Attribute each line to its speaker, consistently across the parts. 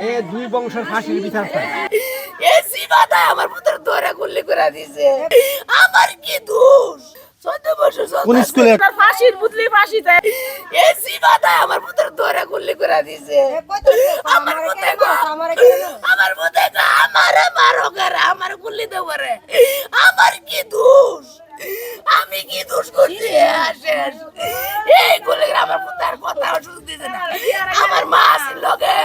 Speaker 1: এ দুই বংশের ফাঁসির বিচার চাই।
Speaker 2: এই সীমাটা আমার পুত্র ধরে গুলি করে দিছে, আমার কি দোষ? 14 বছর
Speaker 3: কোন স্কুলে?
Speaker 2: তার ফাঁসির পুতলি ফাঁসিতে এই সীমাটা আমার পুত্র ধরে গুলি করে দিছে। আমার পুত্র আমার পুত্র আমারে মারো করে, আমার গুলি দেব রে, আমার কি দোষ? আমি কি দোষ করছি? শেষ এই গুলি আমার পুত্রের কথা শুনতে দিছে না। আমার মা আছে লগে,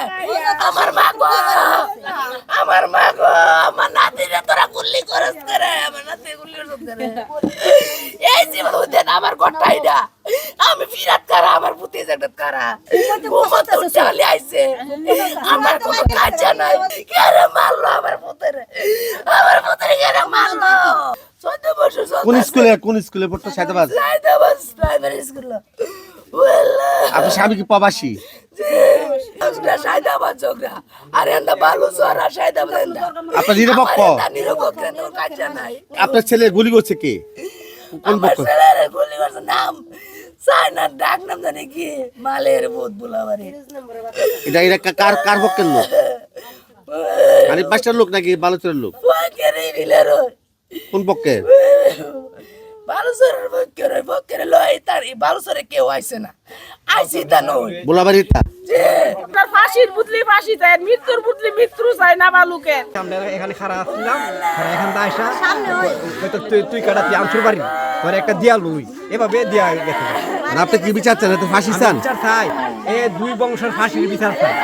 Speaker 2: আমার মা গো, আমার মা গো, আমার নাতিরে তোরা গুলি করস করে, আমার নাতি গুলি করস করে। এই জীবন হইতে না আমার গটাই না, আমি বিরাট কারা, আমার পুতি একটা কারা ঘুমত চলে আইছে, আমার কোনো কাজ নাই। কেরে মারলো আমার পুত্রে, আমার পুত্রে কেরে মারলো? 14 বছর
Speaker 3: কোন স্কুলে পড়তো? Saydabad
Speaker 2: primary school.
Speaker 3: আপনার স্বামী কি প্রবাসী?
Speaker 2: সায়দাবাদ ঝগড়া আর এন্দা ভালো সরা সায়দাবাদ এন্দা।
Speaker 3: আপনার নিরপেক্ষ?
Speaker 2: নিরপেক্ষ কোনো কাজ নাই।
Speaker 3: আপনার ছেলে গুলি করছে কে? কোন
Speaker 2: আমার
Speaker 3: পক্ষ?
Speaker 2: ছেলের গুলি করছে নাম সাইনা, ডাক নাম জানি কি, মালের বহুত বুলাবারে।
Speaker 3: এটা কার পক্ষের লোক? মানে পাঁচটার লোক নাকি বালুচরের লোক?
Speaker 2: পকেরে বিলের
Speaker 3: কোন পক্ষের?
Speaker 2: বালুচরের পকেরে লয়, তার বালুচরে কেউ আইছে না, আইছি তা নয়
Speaker 3: বোলাবাড়ির তা?
Speaker 2: তার ফাঁসির পুতলি ফাঁসি চাই, মৃত্যুর পুতলি মৃত্যু চাই না বালুকে।
Speaker 1: আমরা এখানে খারাপ আসছিলাম, এখান থেকে আসা হয়তো তুই কাটাতি আমসুর বাড়ি তোর একটা দিয়া লুই, এভাবে দিয়া গেছে।
Speaker 3: আপনি কি বিচার চান? ফাঁসি চান?
Speaker 1: বিচার চাই, এ দুই বংশের ফাঁসির বিচার চাই।